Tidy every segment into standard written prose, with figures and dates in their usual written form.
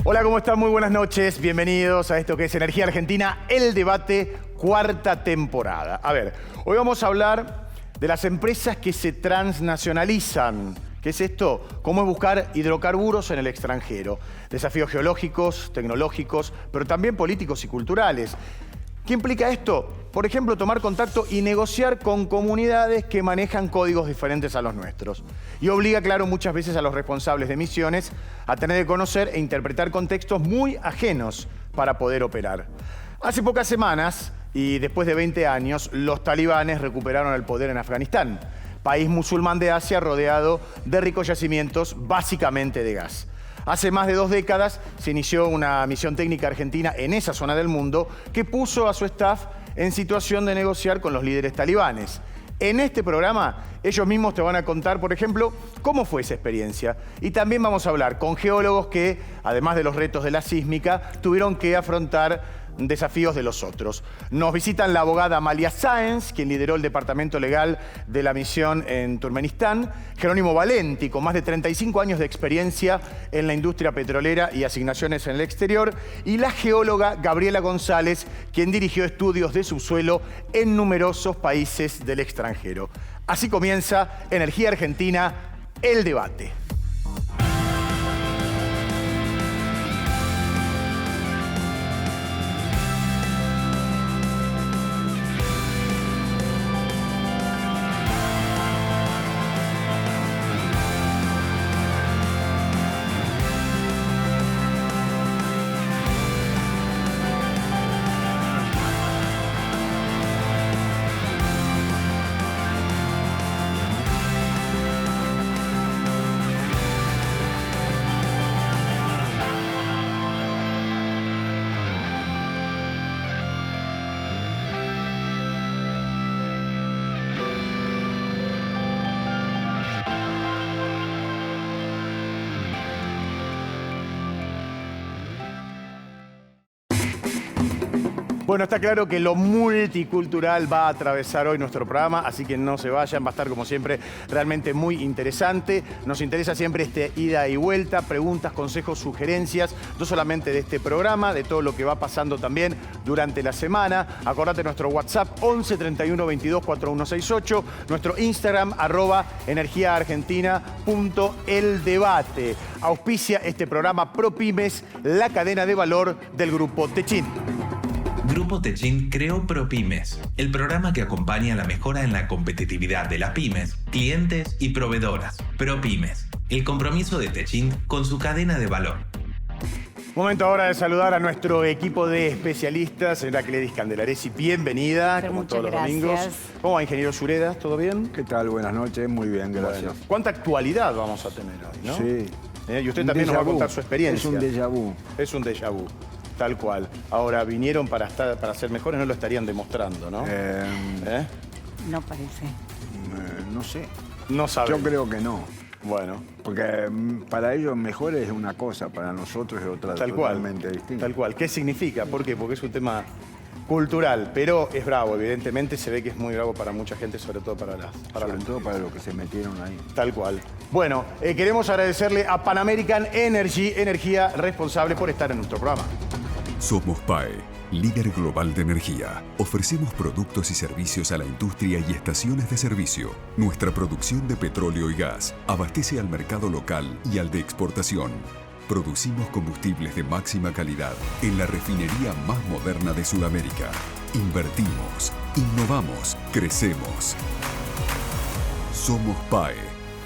Hola, ¿cómo están? Muy buenas noches. Bienvenidos a esto que es Energía Argentina, el debate, cuarta temporada. A ver, hoy vamos a hablar de las empresas que se transnacionalizan. ¿Qué es esto? ¿Cómo es buscar hidrocarburos en el extranjero? Desafíos geológicos, tecnológicos, pero también políticos y culturales. ¿Qué implica esto? Por ejemplo, tomar contacto y negociar con comunidades que manejan códigos diferentes a los nuestros. Y obliga, claro, muchas veces a los responsables de misiones a tener que conocer e interpretar contextos muy ajenos para poder operar. Hace pocas semanas, y después de 20 años, los talibanes recuperaron el poder en Afganistán, país musulmán de Asia rodeado de ricos yacimientos, básicamente de gas. Hace más de 2 décadas se inició una misión técnica argentina en esa zona del mundo que puso a su staff en situación de negociar con los líderes talibanes. En este programa, ellos mismos te van a contar, por ejemplo, cómo fue esa experiencia. Y también vamos a hablar con geólogos que, además de los retos de la sísmica, tuvieron que afrontar desafíos de los otros. Nos visitan la abogada Amalia Sáenz, quien lideró el departamento legal de la misión en Turkmenistán, Jerónimo Valenti, con más de 35 años de experiencia en la industria petrolera y asignaciones en el exterior, y la geóloga Gabriela González, quien dirigió estudios de subsuelo en numerosos países del extranjero. Así comienza Energía Argentina, el debate. Bueno, está claro que lo multicultural va a atravesar hoy nuestro programa, así que no se vayan, va a estar como siempre realmente muy interesante. Nos interesa siempre este ida y vuelta, preguntas, consejos, sugerencias, no solamente de este programa, de todo lo que va pasando también durante la semana. Acordate nuestro WhatsApp 11 31 22 4168, nuestro Instagram @energiaargentina.eldebate. Auspicia este programa ProPymes, la cadena de valor del Grupo Techint. Grupo Techint creó ProPymes, el programa que acompaña la mejora en la competitividad de las pymes, clientes y proveedoras. ProPymes, el compromiso de Techint con su cadena de valor. Momento ahora de saludar a nuestro equipo de especialistas. Señora Gledys Candelaresi, bienvenida, Pero como todos los muchas domingos. gracias. ¿Cómo va, ingeniero Sureda? ¿Todo bien? ¿Qué tal? Buenas noches, muy bien, gracias. Bueno, ¿cuánta actualidad vamos a tener hoy, no? Sí. Y usted Un también nos va a déjà vu. contar su experiencia. Es un déjà vu. Es un déjà vu, tal cual. Ahora, vinieron para ser mejores, no lo estarían demostrando, ¿no? No parece. No sé. No saben. Yo creo que no. Bueno, Porque para ellos mejor es una cosa, para nosotros es otra tal cual. totalmente distinta. Tal cual. ¿Qué significa? ¿Por qué? Porque es un tema cultural, pero es bravo, evidentemente. Se ve que es muy bravo para mucha gente, sobre todo para las Sobre todo para los que se metieron ahí. Tal cual. Bueno, queremos agradecerle a Pan American Energy, energía responsable, por estar en nuestro programa. Somos PAE, líder global de energía. Ofrecemos productos y servicios a la industria y estaciones de servicio. Nuestra producción de petróleo y gas abastece al mercado local y al de exportación. Producimos combustibles de máxima calidad en la refinería más moderna de Sudamérica. Invertimos, innovamos, crecemos. Somos PAE,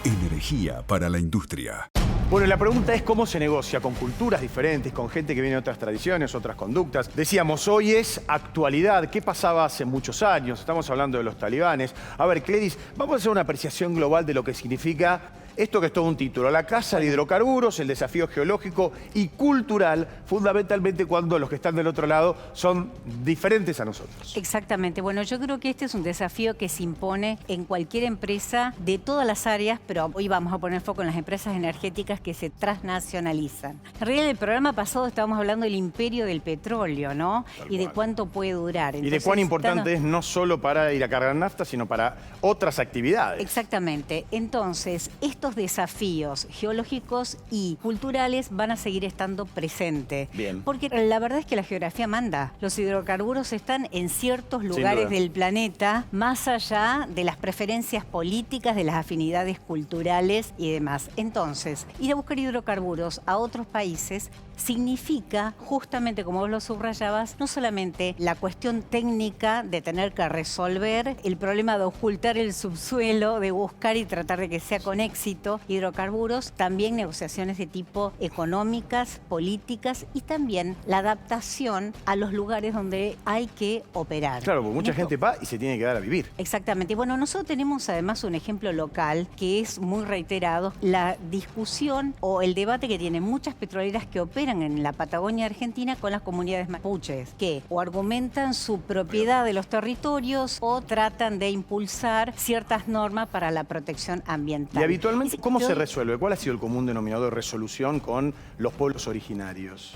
energía para la industria. Bueno, la pregunta es cómo se negocia con culturas diferentes, con gente que viene de otras tradiciones, otras conductas. Decíamos, hoy es actualidad. ¿Qué pasaba hace muchos años? Estamos hablando de los talibanes. A ver, Gledys, vamos a hacer una apreciación global de lo que significa esto, que es todo un título: la caza de hidrocarburos, el desafío geológico y cultural, fundamentalmente cuando los que están del otro lado son diferentes a nosotros. Exactamente. Bueno, yo creo que este es un desafío que se impone en cualquier empresa de todas las áreas, pero hoy vamos a poner foco en las empresas energéticas que se transnacionalizan. En realidad, en el programa pasado estábamos hablando del imperio del petróleo, ¿no? Tal Y de cual. cuánto puede durar. Y de Entonces, cuán importante es no solo para ir a cargar nafta, sino para otras actividades. Exactamente. Entonces, esto estos desafíos geológicos y culturales van a seguir estando presentes. Bien. Porque la verdad es que la geografía manda. Los hidrocarburos están en ciertos lugares duda. del planeta, más allá de las preferencias políticas, de las afinidades culturales y demás. Entonces, ir a buscar hidrocarburos a otros países significa, justamente como vos lo subrayabas, no solamente la cuestión técnica de tener que resolver el problema de ocultar el subsuelo, de buscar y tratar de que sea con éxito hidrocarburos, también negociaciones de tipo económicas, políticas y también la adaptación a los lugares donde hay que operar. Claro, porque mucha gente va y se tiene que dar a vivir. Exactamente. Bueno, nosotros tenemos además un ejemplo local que es muy reiterado, la discusión o el debate que tienen muchas petroleras que operan en la Patagonia Argentina con las comunidades mapuches, que o argumentan su propiedad de los territorios o tratan de impulsar ciertas normas para la protección ambiental. Y habitualmente, ¿cómo se resuelve? ¿Cuál ha sido el común denominador de resolución con los pueblos originarios?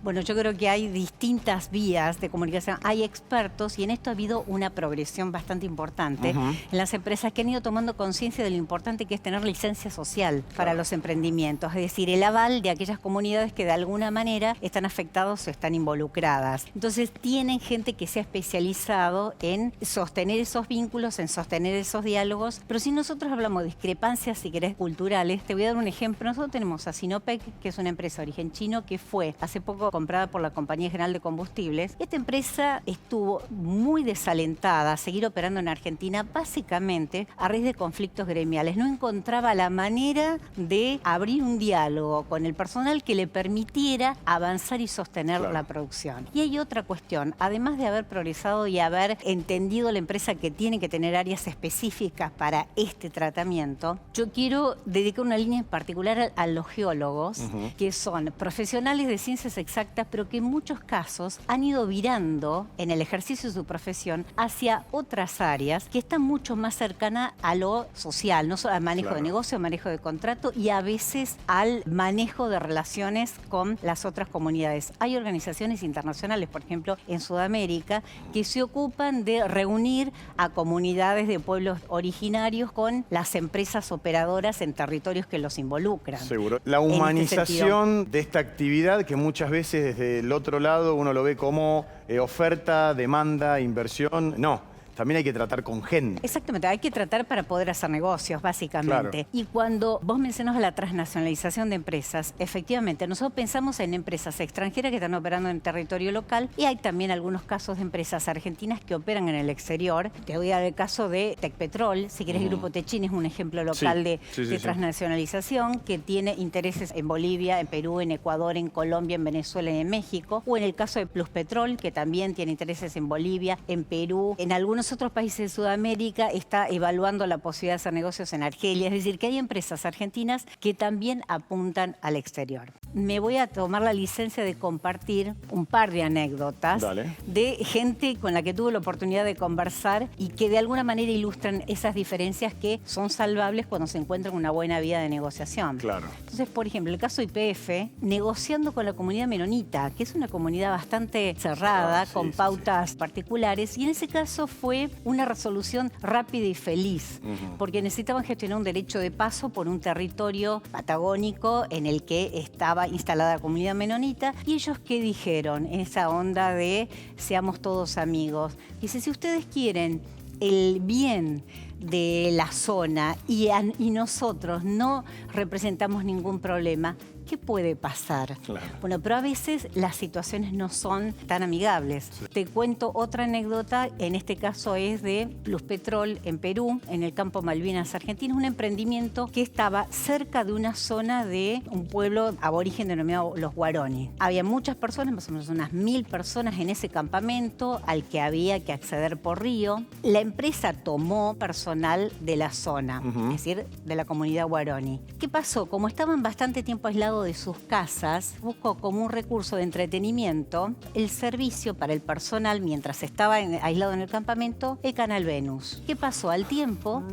Bueno, yo creo que hay distintas vías de comunicación. Hay expertos y en esto ha habido una progresión bastante importante en las empresas que han ido tomando conciencia de lo importante que es tener licencia social para los emprendimientos. Es decir, el aval de aquellas comunidades que de alguna manera están afectadas o están involucradas. Entonces, tienen gente que se ha especializado en sostener esos vínculos, en sostener esos diálogos. Pero si nosotros hablamos de discrepancias, si querés, culturales, te voy a dar un ejemplo. Nosotros tenemos a Sinopec, que es una empresa de origen chino que fue hace poco comprada por la Compañía General de Combustibles. Esta empresa estuvo muy desalentada a seguir operando en Argentina, básicamente a raíz de conflictos gremiales. No encontraba la manera de abrir un diálogo con el personal que le permitiera avanzar y sostener la producción. Y hay otra cuestión, además de haber progresado y haber entendido la empresa que tiene que tener áreas específicas para este tratamiento, yo quiero dedicar una línea en particular a los geólogos, que son profesionales de ciencias exactas, pero que en muchos casos han ido virando en el ejercicio de su profesión hacia otras áreas que están mucho más cercanas a lo social, no solo al manejo de negocio, al manejo de contrato y a veces al manejo de relaciones con las otras comunidades. Hay organizaciones internacionales, por ejemplo, en Sudamérica, que se ocupan de reunir a comunidades de pueblos originarios con las empresas operadoras en territorios que los involucran. Seguro. La humanización de esta actividad que muchas veces desde el otro lado uno lo ve como oferta, demanda, inversión. No, también hay que tratar con gente. Exactamente, hay que tratar para poder hacer negocios, básicamente. Claro. Y cuando vos mencionas la transnacionalización de empresas, efectivamente, nosotros pensamos en empresas extranjeras que están operando en territorio local y hay también algunos casos de empresas argentinas que operan en el exterior. Te voy a dar el caso de Tecpetrol, si querés, el Grupo Techin es un ejemplo local de transnacionalización que tiene intereses en Bolivia, en Perú, en Ecuador, en Colombia, en Venezuela y en México. O en el caso de Pluspetrol, que también tiene intereses en Bolivia, en Perú, en algunos otros países de Sudamérica, está evaluando la posibilidad de hacer negocios en Argelia. Es decir, que hay empresas argentinas que también apuntan al exterior. Me voy a tomar la licencia de compartir un par de anécdotas de gente con la que tuve la oportunidad de conversar y que de alguna manera ilustran esas diferencias que son salvables cuando se encuentran una buena vía de negociación. Claro. Entonces, por ejemplo, el caso YPF, negociando con la comunidad menonita, que es una comunidad bastante cerrada, con pautas particulares, y en ese caso fue una resolución rápida y feliz, porque necesitaban gestionar un derecho de paso por un territorio patagónico en el que estaba instalada la comunidad menonita. Y ellos, ¿qué dijeron? En esa onda de seamos todos amigos. Dice, si ustedes quieren el bien de la zona y nosotros no representamos ningún problema, ¿qué puede pasar? Claro. Bueno, pero a veces las situaciones no son tan amigables. Te cuento otra anécdota, en este caso es de Pluspetrol en Perú, en el campo Malvinas Argentina, un emprendimiento que estaba cerca de una zona de un pueblo aborigen denominado Los Guaroni. Había muchas personas, más o menos unas 1000 personas en ese campamento al que había que acceder por río. La empresa tomó personal de la zona, es decir, de la comunidad Guaroni. ¿Qué pasó? Como estaban bastante tiempo aislados de sus casas, buscó como un recurso de entretenimiento el servicio para el personal mientras estaba aislado en el campamento, el canal Venus. ¿Qué pasó? Al tiempo,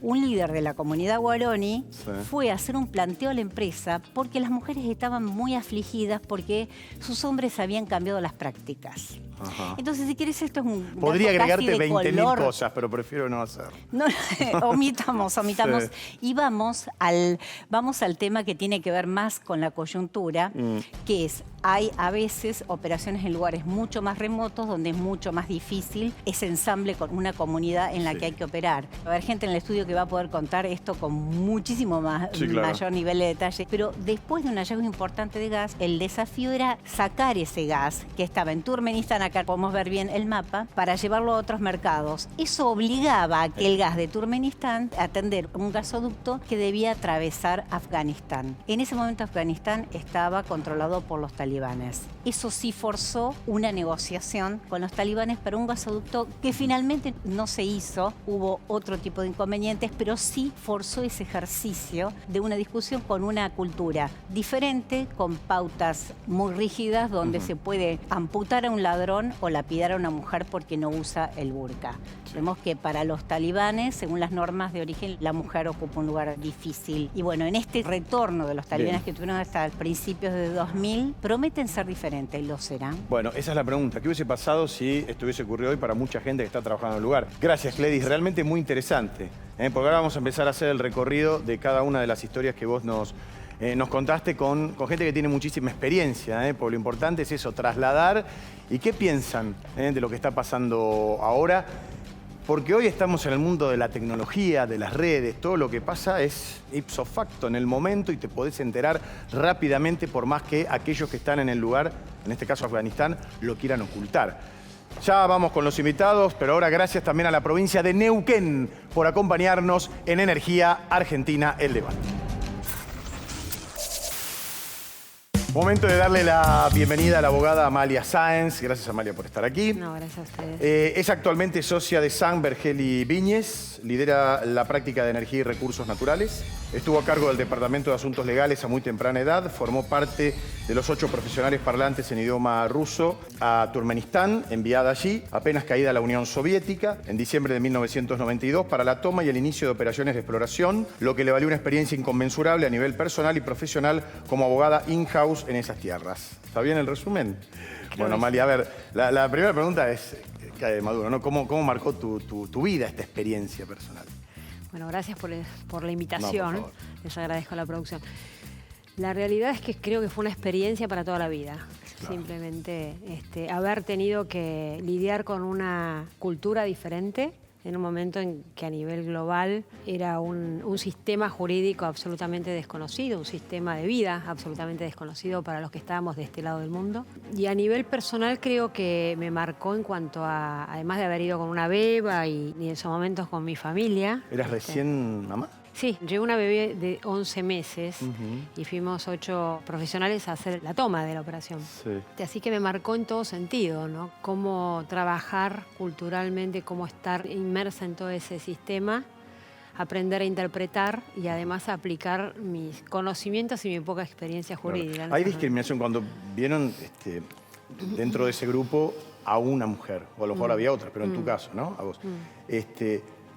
un líder de la comunidad Guaroni fue a hacer un planteo a la empresa porque las mujeres estaban muy afligidas porque sus hombres habían cambiado las prácticas. Ajá. Entonces, si quieres, esto es un Podría dato casi agregarte de 20.000 color. cosas, pero prefiero no hacerlo. No, omitamos. Sí. Y vamos al tema que tiene que ver más con la coyuntura, que es, hay a veces operaciones en lugares mucho más remotos donde es mucho más difícil ese ensamble con una comunidad en la que hay que operar. Va a haber gente en el estudio que va a poder contar esto con muchísimo mayor nivel de detalle. Pero después de un hallazgo importante de gas, el desafío era sacar ese gas que estaba en Turkmenistán, acá podemos ver bien el mapa, para llevarlo a otros mercados. Eso obligaba a que el gas de Turkmenistán a atender un gasoducto que debía atravesar Afganistán. En ese momento Afganistán estaba controlado por los talibanes. Eso sí forzó una negociación con los talibanes para un gasoducto que finalmente no se hizo. Hubo otro tipo de inconvenientes, pero sí forzó ese ejercicio de una discusión con una cultura diferente, con pautas muy rígidas, donde se puede amputar a un ladrón o lapidar a una mujer porque no usa el burka. Vemos que para los talibanes, según las normas de origen, la mujer ocupa un lugar difícil. Y bueno, en este retorno de los talibanes que tuvieron hasta principios de 2000, prometen ser diferentes, ¿lo serán? Bueno, esa es la pregunta. ¿Qué hubiese pasado si esto hubiese ocurrido hoy para mucha gente que está trabajando en el lugar? Gracias, Gledis. Realmente muy interesante. Porque ahora vamos a empezar a hacer el recorrido de cada una de las historias que vos nos contaste con gente que tiene muchísima experiencia. Porque lo importante es eso, trasladar. ¿Y qué piensan de lo que está pasando ahora? Porque hoy estamos en el mundo de la tecnología, de las redes, todo lo que pasa es ipso facto en el momento y te podés enterar rápidamente por más que aquellos que están en el lugar, en este caso Afganistán, lo quieran ocultar. Ya vamos con los invitados, pero ahora gracias también a la provincia de Neuquén por acompañarnos en Energía Argentina, el debate. Momento de darle la bienvenida a la abogada Amalia Sáenz. Gracias, Amalia, por estar aquí. No, gracias a ustedes. Es actualmente socia de San Bergeli Viñes, lidera la práctica de energía y recursos naturales. Estuvo a cargo del Departamento de Asuntos Legales a muy temprana edad. Formó parte de los 8 profesionales parlantes en idioma ruso a Turkmenistán, enviada allí, apenas caída la Unión Soviética, en diciembre de 1992, para la toma y el inicio de operaciones de exploración, lo que le valió una experiencia inconmensurable a nivel personal y profesional como abogada in-house en esas tierras. ¿Está bien el resumen? Bueno, Amalia, a ver, la primera pregunta es, Maduro, ¿no? ¿Cómo marcó tu vida esta experiencia personal? Bueno, gracias por la invitación. No, por favor. Les agradezco la producción. La realidad es que creo que fue una experiencia para toda la vida. Claro. Simplemente haber tenido que lidiar con una cultura diferente en un momento en que a nivel global era un sistema jurídico absolutamente desconocido, un sistema de vida absolutamente desconocido para los que estábamos de este lado del mundo. Y a nivel personal creo que me marcó en cuanto a, además de haber ido con una beba y en esos momentos con mi familia. ¿Eras recién mamá? Sí, llegó una bebé de 11 meses y fuimos 8 profesionales a hacer la toma de la operación. Sí. Así que me marcó en todo sentido, ¿no? Cómo trabajar culturalmente, cómo estar inmersa en todo ese sistema, aprender a interpretar y además a aplicar mis conocimientos y mi poca experiencia jurídica. Claro. ¿Hay discriminación cuando vieron dentro de ese grupo a una mujer? O a lo mejor había otras, pero en tu caso, ¿no? A vos.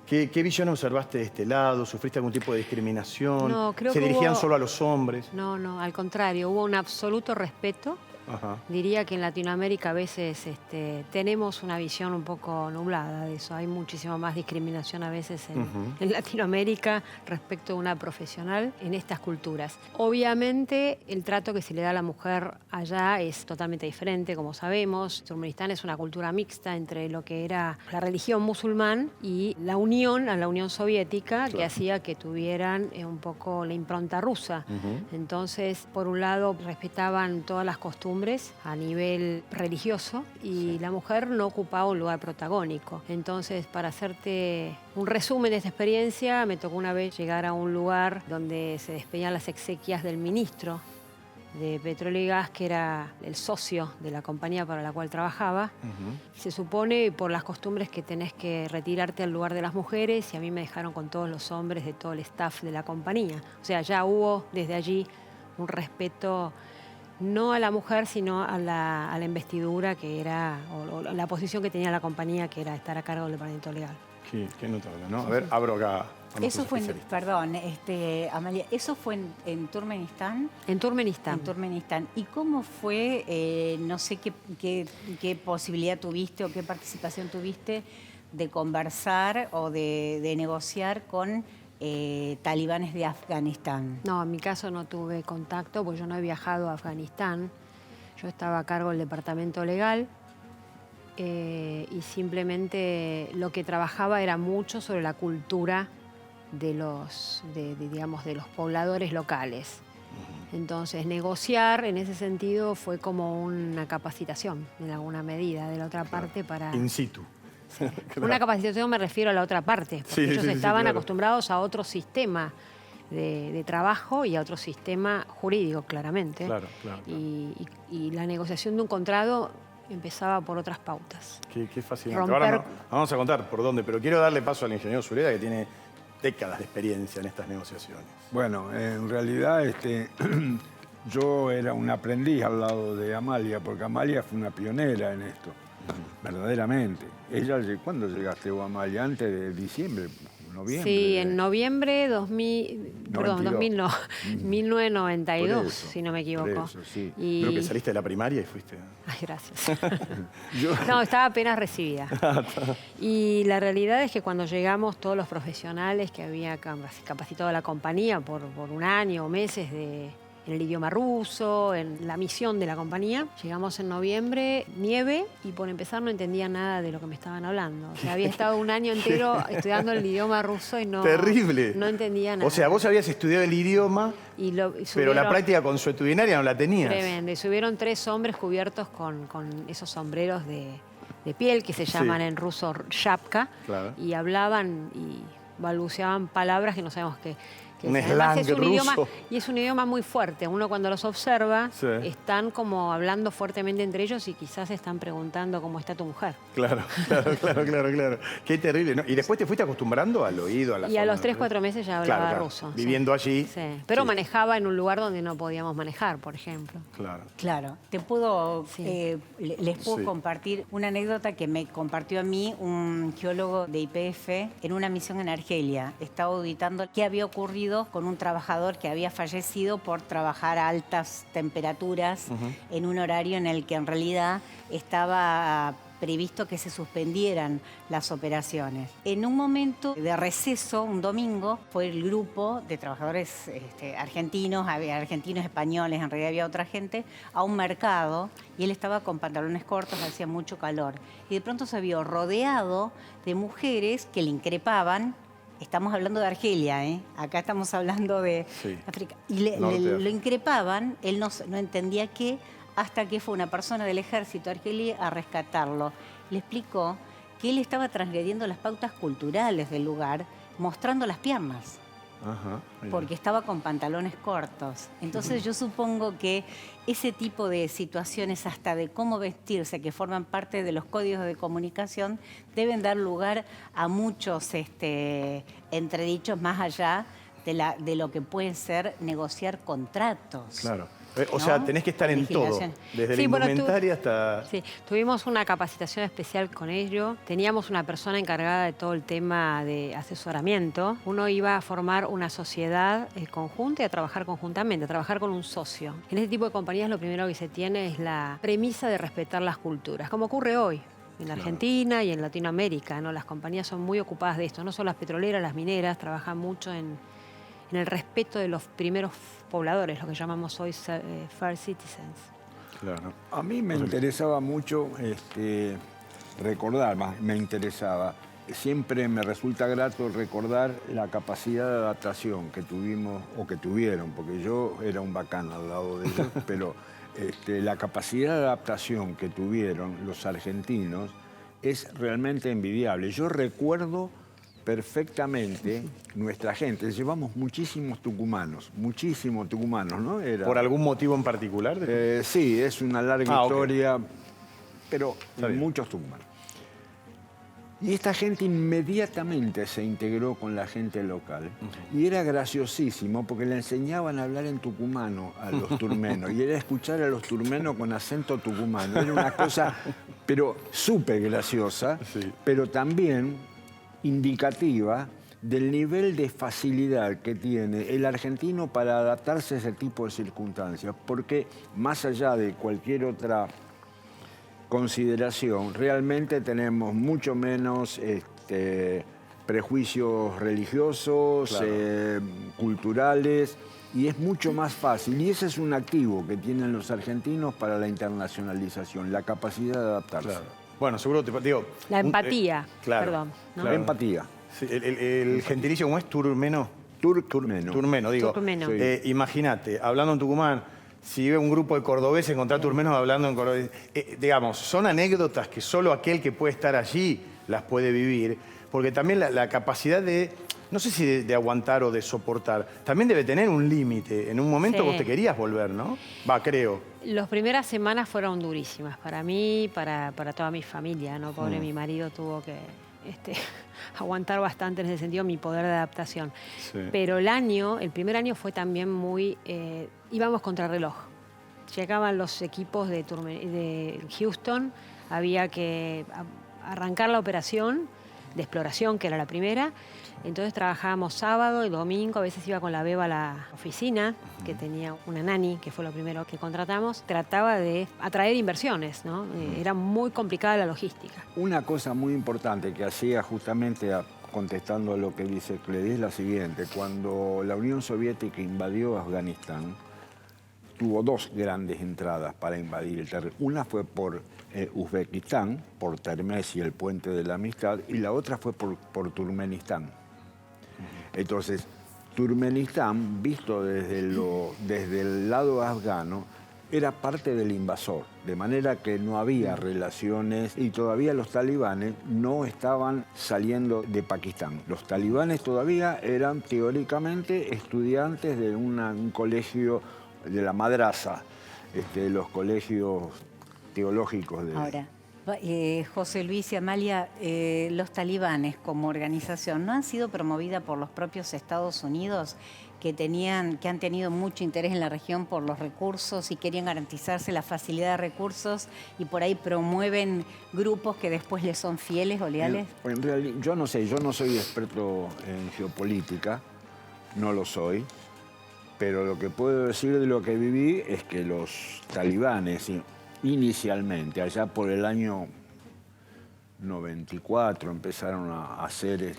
¿Qué visión observaste de este lado? ¿Sufriste algún tipo de discriminación? No, creo ¿Se que dirigían hubo... solo a los hombres? No, al contrario, hubo un absoluto respeto. Ajá. Diría que en Latinoamérica a veces tenemos una visión un poco nublada de eso. Hay muchísima más discriminación a veces en Latinoamérica respecto a una profesional en estas culturas. Obviamente el trato que se le da a la mujer allá es totalmente diferente, como sabemos. Turkmenistán es una cultura mixta entre lo que era la religión musulmán y la Unión Soviética, claro, que hacía que tuvieran un poco la impronta rusa. Entonces, por un lado, respetaban todas las costumbres a nivel religioso y la mujer no ocupaba un lugar protagónico. Entonces, para hacerte un resumen de esta experiencia, me tocó una vez llegar a un lugar donde se despedían las exequias del ministro de Petróleo y Gas, que era el socio de la compañía para la cual trabajaba. Se supone por las costumbres que tenés que retirarte al lugar de las mujeres y a mí me dejaron con todos los hombres de todo el staff de la compañía. O sea, ya hubo desde allí un respeto no a la mujer, sino a la investidura que era, o la posición que tenía la compañía, que era estar a cargo del departamento legal. Qué notable, ¿no? A ver, abro acá. Eso fue, perdón, Amalia, ¿eso fue en Turkmenistán? En Turkmenistán. En Turkmenistán. ¿Y cómo fue, no sé qué posibilidad tuviste o qué participación tuviste de conversar o de negociar con talibanes de Afganistán? No, en mi caso no tuve contacto porque yo no he viajado a Afganistán. Yo estaba a cargo del departamento legal y simplemente lo que trabajaba era mucho sobre la cultura de los pobladores locales. Entonces, negociar en ese sentido fue como una capacitación, en alguna medida, de la otra parte para... In situ. Sí. Una capacitación me refiero a la otra parte, porque ellos estaban acostumbrados a otro sistema de trabajo y a otro sistema jurídico, claramente. Claro. Y la negociación de un contrato empezaba por otras pautas. Qué fascinante. Ahora no vamos a contar por dónde, pero quiero darle paso al ingeniero Sureda, que tiene décadas de experiencia en estas negociaciones. Bueno, en realidad yo era un aprendiz al lado de Amalia, porque Amalia fue una pionera en esto, verdaderamente. ¿Cuándo llegaste vos, Amalia? Antes de diciembre, noviembre. Sí, en noviembre 1992, eso, si no me equivoco. Eso, sí. Creo que saliste de la primaria y fuiste... Ay, gracias. No, estaba apenas recibida. Y la realidad es que cuando llegamos todos los profesionales que había capacitado a la compañía por un año o meses en el idioma ruso, en la misión de la compañía. Llegamos en noviembre, nieve, y por empezar no entendía nada de lo que me estaban hablando. O sea, había estado un año entero estudiando el idioma ruso y no... ¡Terrible! No entendía nada. O sea, vos habías estudiado el idioma, pero la práctica consuetudinaria no la tenías. Tremendo. Y subieron 3 hombres cubiertos con esos sombreros de piel que se llaman en ruso shapka. Claro. Y hablaban y balbuceaban palabras que no sabemos qué. Un slang ruso. Y es un idioma muy fuerte. Uno cuando los observa, están como hablando fuertemente entre ellos y quizás están preguntando cómo está tu mujer. Claro. Qué terrible, ¿no? Y después te fuiste acostumbrando al oído, a la Y a los 3-4 meses ya hablaba ruso. Viviendo allí. Sí. Pero manejaba en un lugar donde no podíamos manejar, por ejemplo. Claro. Les puedo compartir una anécdota que me compartió a mí un geólogo de YPF en una misión en Argelia. Estaba auditando qué había ocurrido con un trabajador que había fallecido por trabajar a altas temperaturas en un horario en el que en realidad estaba previsto que se suspendieran las operaciones. En un momento de receso, un domingo, fue el grupo de trabajadores argentinos, había argentinos, españoles, en realidad había otra gente, a un mercado, y él estaba con pantalones cortos, hacía mucho calor. Y de pronto se vio rodeado de mujeres que le increpaban. Estamos hablando de Argelia, ¿eh? Acá estamos hablando de África. Y lo increpaban, él no entendía qué, hasta que fue una persona del ejército argelí a rescatarlo. Le explicó que él estaba transgrediendo las pautas culturales del lugar, mostrando las piernas. Porque estaba con pantalones cortos. Entonces yo supongo que ese tipo de situaciones, hasta de cómo vestirse, que forman parte de los códigos de comunicación, deben dar lugar a muchos entredichos más allá de lo que puede ser negociar contratos. Claro. O sea, tenés que estar en todo, desde la indumentaria hasta... Sí, tuvimos una capacitación especial con ello. Teníamos una persona encargada de todo el tema de asesoramiento. Uno iba a formar una sociedad conjunta y a trabajar conjuntamente, a trabajar con un socio. En este tipo de compañías lo primero que se tiene es la premisa de respetar las culturas, como ocurre hoy en Argentina y en Latinoamérica, ¿no? Las compañías son muy ocupadas de esto, no solo las petroleras, las mineras, trabajan mucho en el respeto de los primeros pobladores, lo que llamamos hoy first citizens. Claro. A mí me interesaba mucho recordar, me interesaba. Siempre me resulta grato recordar la capacidad de adaptación que tuvimos o que tuvieron, porque yo era un bacán al lado de ellos, pero la capacidad de adaptación que tuvieron los argentinos es realmente envidiable. Yo recuerdo perfectamente nuestra gente. Llevamos muchísimos tucumanos, ¿no? ¿Por algún motivo en particular? Sí, es una larga historia, pero muchos tucumanos. Y esta gente inmediatamente se integró con la gente local. Y era graciosísimo porque le enseñaban a hablar en tucumano a los turmenos. Y era escuchar a los turmenos con acento tucumano. Era una cosa, pero súper graciosa, pero también indicativa del nivel de facilidad que tiene el argentino para adaptarse a ese tipo de circunstancias, porque más allá de cualquier otra consideración, realmente tenemos mucho menos prejuicios religiosos, Claro. culturales, y es mucho más fácil. Y ese es un activo que tienen los argentinos para la internacionalización, la capacidad de adaptarse. Claro. Bueno, seguro te digo... La empatía, claro, perdón, ¿no? La empatía. Sí, el gentilicio, ¿cómo es? Turmeno. Turmeno. Turmeno, digo. Turmeno. Sí. Imagínate, hablando en Tucumán, si ve un grupo de cordobeses, encontrar turmenos hablando en cordobés. Digamos, son anécdotas que solo aquel que puede estar allí las puede vivir, porque también la capacidad de, no sé si de aguantar o de soportar, también debe tener un límite. En un momento Sí. vos te querías volver, ¿no? Va, creo. Las primeras semanas fueron durísimas para mí, para toda mi familia, ¿no? Pobre, mi marido tuvo que aguantar bastante en ese sentido mi poder de adaptación. Sí. Pero el primer año fue también muy... íbamos contra reloj. Llegaban los equipos de Houston, había que arrancar la operación de exploración, que era la primera. Entonces trabajábamos sábado y domingo, a veces iba con la beba a la oficina, que tenía una nani, que fue lo primero que contratamos. Trataba de atraer inversiones, ¿no? Era muy complicada la logística. Una cosa muy importante que hacía justamente, contestando a lo que dice Cledi, es la siguiente. Cuando la Unión Soviética invadió Afganistán, tuvo dos grandes entradas para invadir el territorio. Una fue por Uzbekistán, por Termez y el Puente de la Amistad, y la otra fue por Turkmenistán. Entonces, Turkmenistán, visto desde el lado afgano, era parte del invasor, de manera que no había relaciones y todavía los talibanes no estaban saliendo de Pakistán. Los talibanes todavía eran teóricamente estudiantes de un colegio de la madrasa, los colegios teológicos de... Ahora, José Luis y Amalia, los talibanes como organización no han sido promovidas por los propios Estados Unidos, que han tenido mucho interés en la región por los recursos y querían garantizarse la facilidad de recursos, y por ahí promueven grupos que después les son fieles o leales. En realidad, yo no sé, yo no soy experto en geopolítica, no lo soy, pero lo que puedo decir de lo que viví es que los talibanes inicialmente, allá por el año 94, empezaron a hacer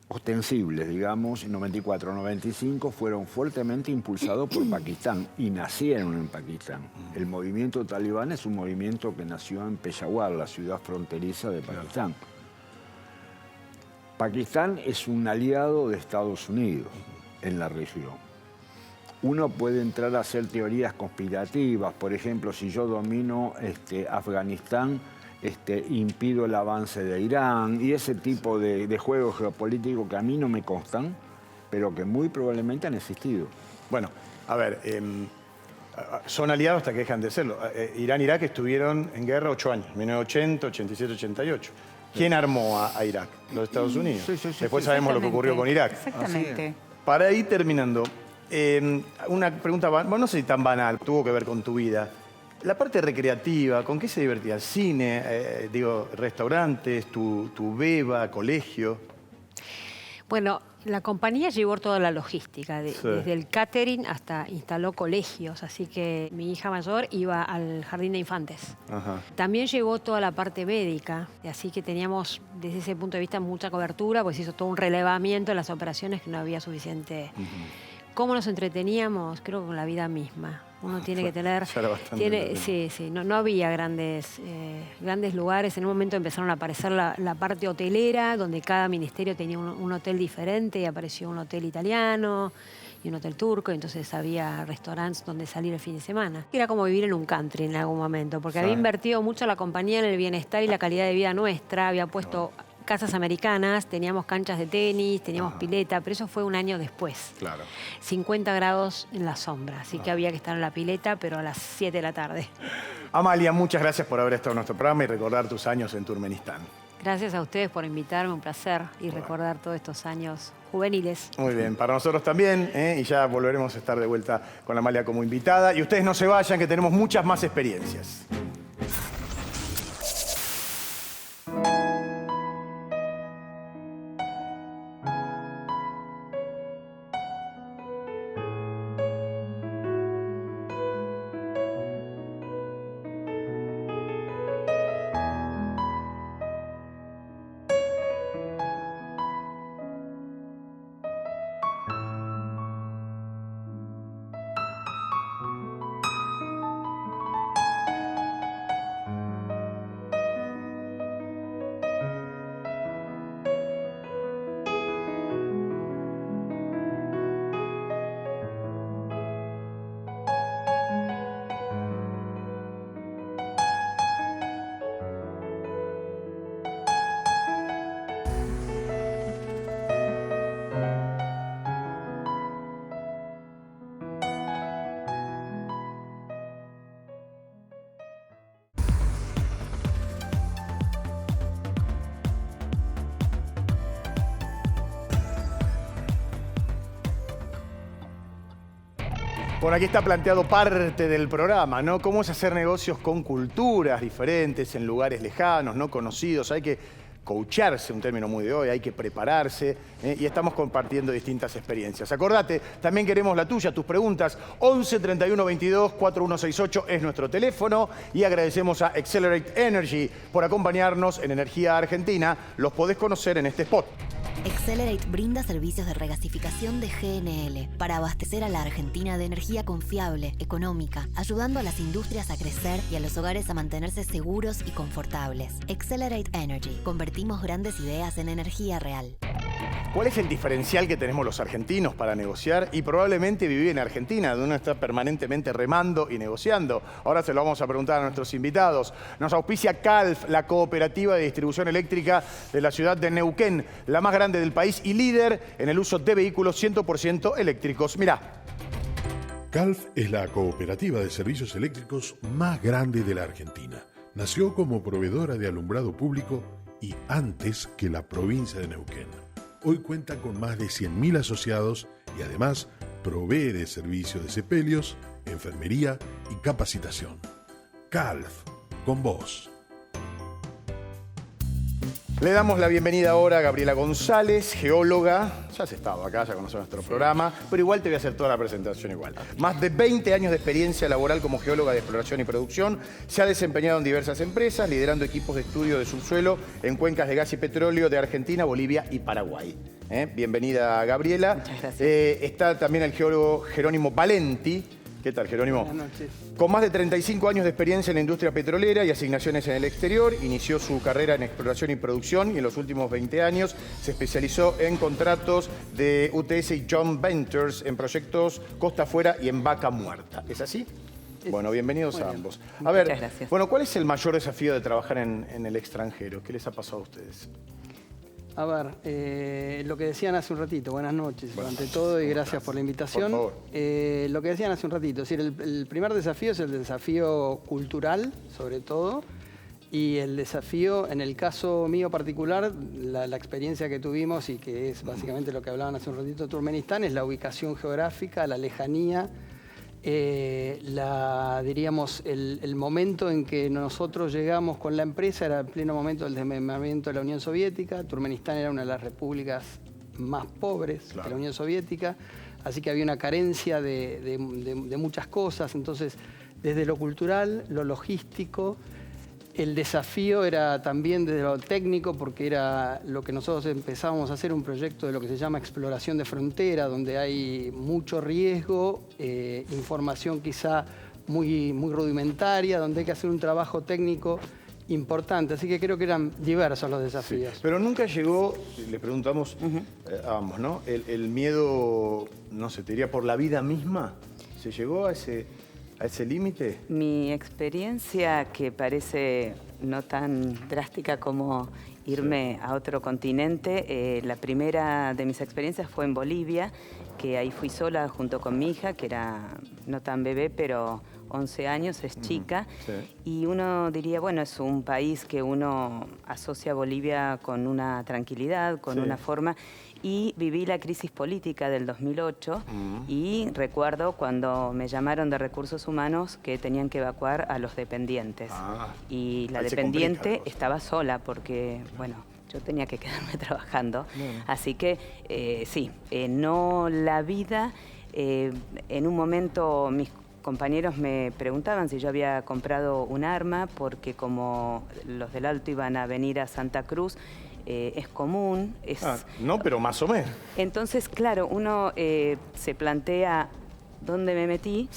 ostensibles, digamos. En 94, 95 fueron fuertemente impulsados por Pakistán y nacieron en Pakistán. El movimiento talibán es un movimiento que nació en Peshawar, la ciudad fronteriza de Pakistán. Pakistán es un aliado de Estados Unidos en la región. Uno puede entrar a hacer teorías conspirativas. Por ejemplo, si yo domino Afganistán, impido el avance de Irán, y ese tipo de juegos geopolíticos que a mí no me constan, pero que muy probablemente han existido. Bueno, a ver, son aliados hasta que dejan de serlo. Irán e Irak estuvieron en guerra 8 años, 1980, 87, 88. ¿Quién armó a Irak? Los Estados Unidos. Sí. Después sabemos lo que ocurrió con Irak. Exactamente. Para ir terminando, una pregunta, no sé si tan banal, tuvo que ver con tu vida. La parte recreativa, ¿con qué se divertía? ¿Cine, restaurantes, tu beba, colegio? Bueno, la compañía llevó toda la logística, Sí. desde el catering hasta instaló colegios, así que mi hija mayor iba al jardín de infantes. Ajá. También llevó toda la parte médica, así que teníamos desde ese punto de vista mucha cobertura, pues hizo todo un relevamiento en las operaciones que no había suficiente. ¿Cómo nos entreteníamos? Creo que con la vida misma. Uno tiene que tener... Ya era bastante entretenido. Sí, no había grandes lugares. En un momento empezaron a aparecer la parte hotelera, donde cada ministerio tenía un hotel diferente, y apareció un hotel italiano y un hotel turco, y entonces había restaurantes donde salir el fin de semana. Era como vivir en un country en algún momento, porque había invertido mucho la compañía en el bienestar y la calidad de vida nuestra, había puesto casas americanas, teníamos canchas de tenis, teníamos pileta, pero eso fue un año después. Claro. 50 grados en la sombra, así que había que estar en la pileta, pero a las 7 de la tarde. Amalia, muchas gracias por haber estado en nuestro programa y recordar tus años en Turkmenistán. Gracias a ustedes por invitarme, un placer, y recordar todos estos años juveniles. Muy bien, para nosotros también, y ya volveremos a estar de vuelta con Amalia como invitada. Y ustedes no se vayan, que tenemos muchas más experiencias. Por aquí está planteado parte del programa, ¿no? Cómo es hacer negocios con culturas diferentes, en lugares lejanos, no conocidos. Hay que coacharse, un término muy de hoy, hay que prepararse, y estamos compartiendo distintas experiencias. Acordate, también queremos la tuya, tus preguntas. 11 31 22 4168 es nuestro teléfono, y agradecemos a Accelerate Energy por acompañarnos en Energía Argentina. Los podés conocer en este spot. Accelerate brinda servicios de regasificación de GNL para abastecer a la Argentina de energía confiable, económica, ayudando a las industrias a crecer y a los hogares a mantenerse seguros y confortables. Accelerate Energy. Convertimos grandes ideas en energía real. ¿Cuál es el diferencial que tenemos los argentinos para negociar y probablemente vivir en Argentina, donde uno está permanentemente remando y negociando? Ahora se lo vamos a preguntar a nuestros invitados. Nos auspicia Calf, la cooperativa de distribución eléctrica de la ciudad de Neuquén, la más grande del país y líder en el uso de vehículos 100% eléctricos. Mirá. Calf es la cooperativa de servicios eléctricos más grande de la Argentina. Nació como proveedora de alumbrado público y antes que la provincia de Neuquén. Hoy cuenta con más de 100.000 asociados y además provee de servicios de sepelios, enfermería y capacitación. Calf, con vos. Le damos la bienvenida ahora a Gabriela González, geóloga. Ya has estado acá, ya conoces nuestro programa, pero igual te voy a hacer toda la presentación igual. Más de 20 años de experiencia laboral como geóloga de exploración y producción. Se ha desempeñado en diversas empresas, liderando equipos de estudio de subsuelo en cuencas de gas y petróleo de Argentina, Bolivia y Paraguay. Bienvenida, Gabriela. Muchas gracias. Está también el geólogo Jerónimo Valenti. ¿Qué tal, Jerónimo? Buenas noches. Con más de 35 años de experiencia en la industria petrolera y asignaciones en el exterior, inició su carrera en exploración y producción y en los últimos 20 años se especializó en contratos de UTS y Joint Ventures en proyectos costa afuera y en Vaca Muerta. ¿Es así? Bueno, bienvenidos a ambos. A ver, Muchas gracias. bueno, ¿cuál es el mayor desafío de trabajar en el extranjero? ¿Qué les ha pasado a ustedes? A ver, lo que decían hace un ratito, buenas noches, ante todo, y gracias por la invitación. Por favor. Lo que decían hace un ratito, es decir, el primer desafío es el desafío cultural, sobre todo, y el desafío, en el caso mío particular, la experiencia que tuvimos, y que es básicamente lo que hablaban hace un ratito de Turkmenistán, es la ubicación geográfica, la lejanía, diríamos, el momento en que nosotros llegamos con la empresa era el pleno momento del desmembramiento de la Unión Soviética. Turkmenistán era una de las repúblicas más pobres de la Unión Soviética, así que había una carencia de muchas cosas. Entonces, desde lo cultural, lo logístico, el desafío era también desde lo técnico, porque era lo que nosotros empezábamos a hacer, un proyecto de lo que se llama exploración de frontera, donde hay mucho riesgo, información quizá muy rudimentaria, donde hay que hacer un trabajo técnico importante. Así que creo que eran diversos los desafíos. Sí. Pero nunca llegó, le preguntamos a ambos, ¿no? El miedo, no sé, te diría por la vida misma. ¿Se llegó a ese límite? Mi experiencia, que parece no tan drástica como irme a otro continente, la primera de mis experiencias fue en Bolivia, que ahí fui sola junto con mi hija, que era no tan bebé, pero 11 años, es chica. Sí. Y uno diría, bueno, es un país que uno asocia a Bolivia con una tranquilidad, con una forma. Y viví la crisis política del 2008 y recuerdo cuando me llamaron de Recursos Humanos que tenían que evacuar a los dependientes. Y la dependiente estaba sola porque, bueno, yo tenía que quedarme trabajando. Así que, sí, no la vida. En un momento mis compañeros me preguntaban si yo había comprado un arma porque como los del Alto iban a venir a Santa Cruz, es común. No, pero más o menos. Entonces, claro, uno se plantea dónde me metí,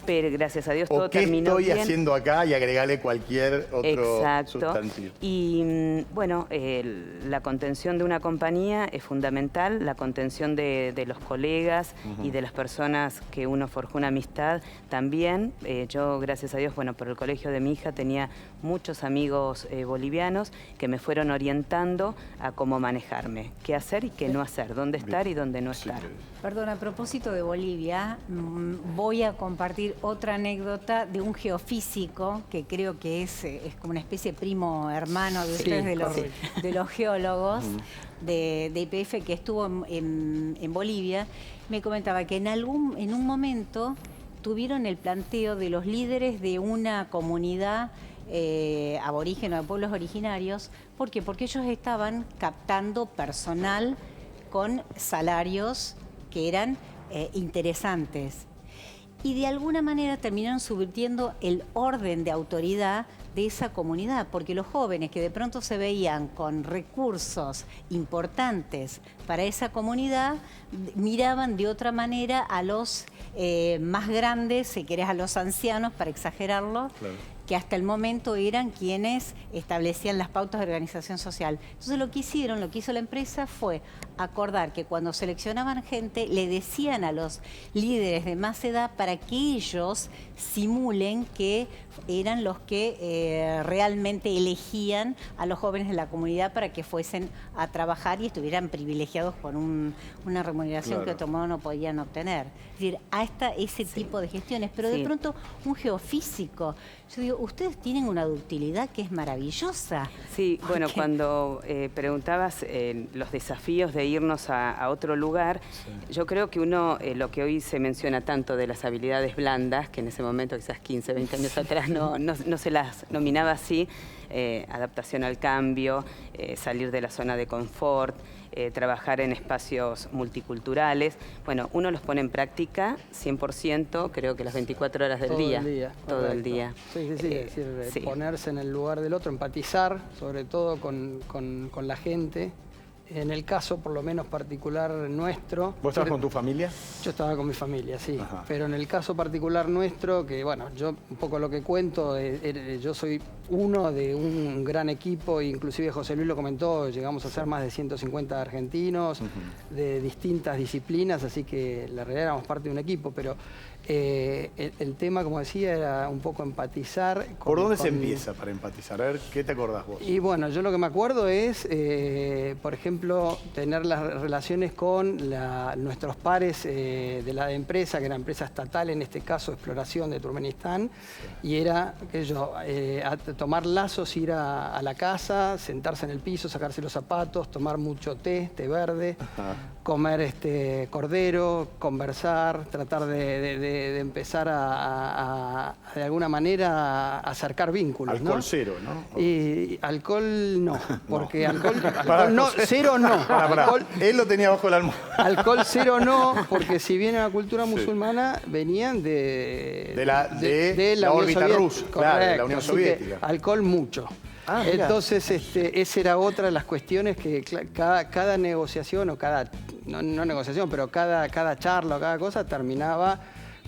pero gracias a Dios todo terminó bien. ¿Qué estoy haciendo acá? Y agregarle cualquier otro sustantivo. Y bueno, la contención de una compañía es fundamental, la contención de los colegas y de las personas que uno forjó una amistad también. Yo, gracias a Dios, bueno, por el colegio de mi hija tenía muchos amigos bolivianos que me fueron orientando a cómo manejarme, qué hacer y qué no hacer, dónde estar y dónde no estar. Perdón, a propósito de Bolivia, voy a compartir otra anécdota de un geofísico que creo que es como una especie de primo hermano de ustedes, de los geólogos de YPF, que estuvo en Bolivia. Me comentaba que en un momento tuvieron el planteo de los líderes de una comunidad aborígena, de pueblos originarios. ¿Por qué? Porque ellos estaban captando personal con salarios que eran interesantes. Y de alguna manera terminaron subvirtiendo el orden de autoridad de esa comunidad, porque los jóvenes que de pronto se veían con recursos importantes para esa comunidad, miraban de otra manera a los más grandes, si querés a los ancianos, para exagerarlo, claro, que hasta el momento eran quienes establecían las pautas de organización social. Entonces lo que hizo la empresa fue acordar que cuando seleccionaban gente le decían a los líderes de más edad para que ellos simulen que eran los que realmente elegían a los jóvenes de la comunidad para que fuesen a trabajar y estuvieran privilegiados por una remuneración, claro, que de otro modo no podían obtener. Es decir, hasta ese tipo de gestiones. Pero de pronto un geofísico, yo digo, ustedes tienen una ductilidad que es maravillosa. Sí, bueno, cuando preguntabas los desafíos de irnos a otro lugar, sí, yo creo que uno, lo que hoy se menciona tanto de las habilidades blandas, que en ese momento, quizás 15, 20 años atrás, no se las nominaba así, adaptación al cambio, salir de la zona de confort, trabajar en espacios multiculturales. Bueno, uno los pone en práctica 100%, creo que las 24 horas del día. Todo el día. Sí, es decir, ponerse en el lugar del otro, empatizar, sobre todo con la gente. En el caso, por lo menos particular nuestro... ¿Vos estabas con tu familia? Yo estaba con mi familia, sí. Ajá. Pero en el caso particular nuestro, que bueno, yo un poco lo que cuento, yo soy uno de un gran equipo, inclusive José Luis lo comentó, llegamos a ser más de 150 argentinos, de distintas disciplinas, así que la realidad éramos parte de un equipo, pero... el tema, como decía, era un poco empatizar. ¿Por dónde se empieza para empatizar? A ver, ¿qué te acordás vos? Y bueno, yo lo que me acuerdo es, por ejemplo, tener las relaciones con nuestros pares de la empresa, que era empresa estatal, en este caso Exploración de Turkmenistán, sí, y era tomar lazos, ir a la casa, sentarse en el piso, sacarse los zapatos, tomar mucho té verde, ajá, comer cordero, conversar, tratar de empezar de alguna manera a acercar vínculos. Alcohol, ¿no? Cero, ¿no? Y alcohol no, porque alcohol no, cero no. Alcohol, él lo tenía bajo la almohada. Alcohol cero no, porque si bien en la cultura musulmana venían de la órbita rusa, claro, de la Unión Soviética. Alcohol mucho. Entonces, esa era otra de las cuestiones que cada negociación o no negociación, pero cada charla o cada cosa terminaba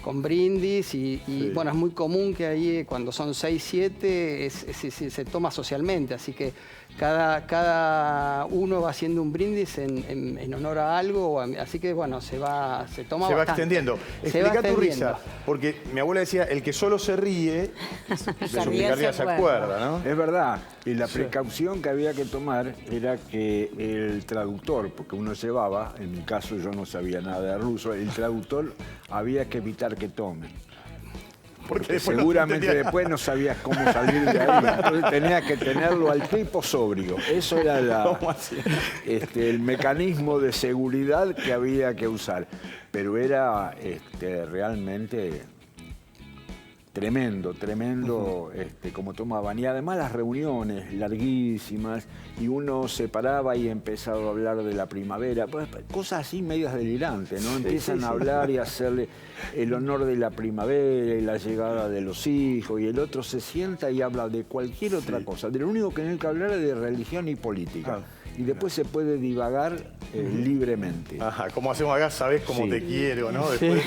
con brindis y sí, bueno, es muy común que ahí cuando son 6, 7 se toma socialmente, así que cada uno va haciendo un brindis en honor a algo, así que bueno, se toma bastante. Extendiendo. Explica tu risa, porque mi abuela decía, el que solo se ríe, de su picardía se acuerda, ¿no? Es verdad, y la precaución que había que tomar era que el traductor, porque uno llevaba, en mi caso yo no sabía nada de ruso, el traductor había que evitar que tome. Porque seguramente después no sabías cómo salir de ahí. Entonces tenía que tenerlo al tipo sobrio. Eso era el mecanismo de seguridad que había que usar. Pero era realmente tremendo como tomaban. Y además las reuniones larguísimas, y uno se paraba y empezaba a hablar de la primavera, pues, cosas así medias delirantes, ¿no? Empiezan a hablar y a hacerle el honor de la primavera y la llegada de los hijos, y el otro se sienta y habla de cualquier otra cosa. De lo único que no hay que hablar es de religión y política. Y después se puede divagar libremente. Ajá, como hacemos acá, sabés cómo te quiero, ¿no? Después...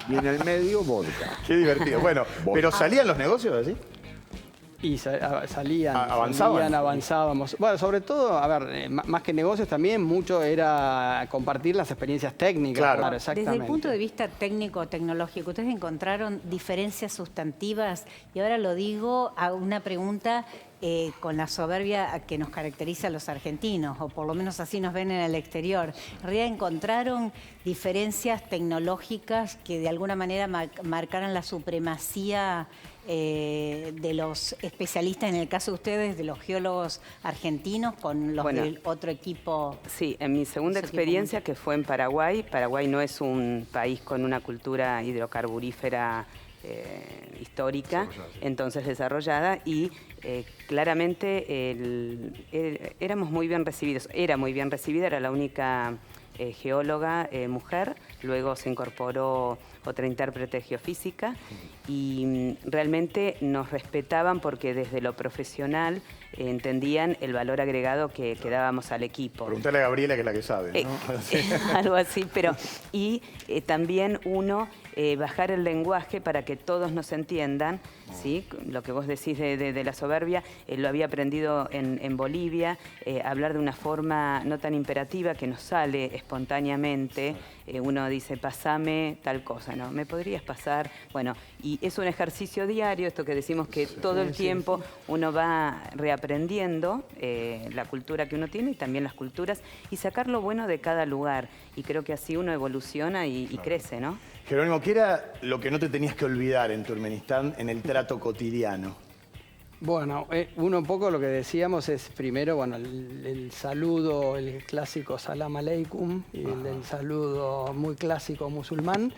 Y en el medio, vodka. Qué divertido. Bueno, ¿pero salían los negocios así? Y avanzábamos. Bueno, sobre todo, a ver, más que negocios también, mucho era compartir las experiencias técnicas. Claro, exactamente. Desde el punto de vista técnico-tecnológico, ¿ustedes encontraron diferencias sustantivas? Y ahora lo digo a una pregunta con la soberbia que nos caracteriza a los argentinos, o por lo menos así nos ven en el exterior. ¿Encontraron diferencias tecnológicas que de alguna manera marcaran la supremacía de los especialistas, en el caso de ustedes, de los geólogos argentinos con los del otro equipo? Sí, en mi segunda experiencia, que fue en Paraguay. Paraguay no es un país con una cultura hidrocarburífera histórica, entonces desarrollada, y claramente éramos muy bien recibidos. Era muy bien recibida, era la única geóloga mujer. Luego se incorporó otra intérprete geofísica y realmente nos respetaban porque desde lo profesional entendían el valor agregado que dábamos al equipo. Preguntale a Gabriela, que es la que sabe, ¿no? Algo así, pero y también bajar el lenguaje para que todos nos entiendan, ¿sí? Lo que vos decís de la soberbia, lo había aprendido en Bolivia, hablar de una forma no tan imperativa, que nos sale espontáneamente. Uno dice, pasame tal cosa, ¿no? ¿Me podrías pasar? Bueno, y es un ejercicio diario, esto que decimos que todo el tiempo uno va reaprendiendo la cultura que uno tiene y también las culturas, y sacar lo bueno de cada lugar. Y creo que así uno evoluciona y crece, ¿no? Jerónimo, ¿qué era lo que no te tenías que olvidar en Turkmenistán en el trato cotidiano? Bueno, un poco lo que decíamos es primero, bueno, el saludo, el clásico salam aleikum, y el saludo muy clásico musulmán.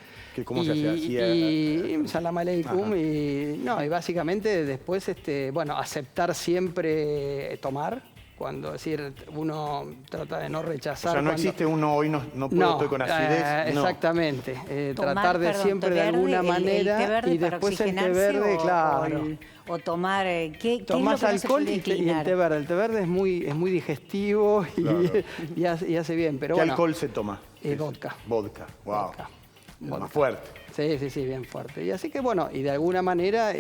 ¿Cómo se hacía? Y salam aleikum, y básicamente después, bueno, aceptar siempre tomar. Cuando decir, uno trata de no rechazar. O sea, no existe uno hoy no puedo, estoy con acidez. Exactamente. Tratar de siempre de alguna manera. Y después el té verde, claro. O tomar, ¿qué tomás alcohol y el té verde. El té verde es muy digestivo y hace bien. Pero ¿Qué alcohol se toma? Vodka. Vodka, wow. Vodka. Más fuerte. Sí, bien fuerte. Y así que bueno, y de alguna manera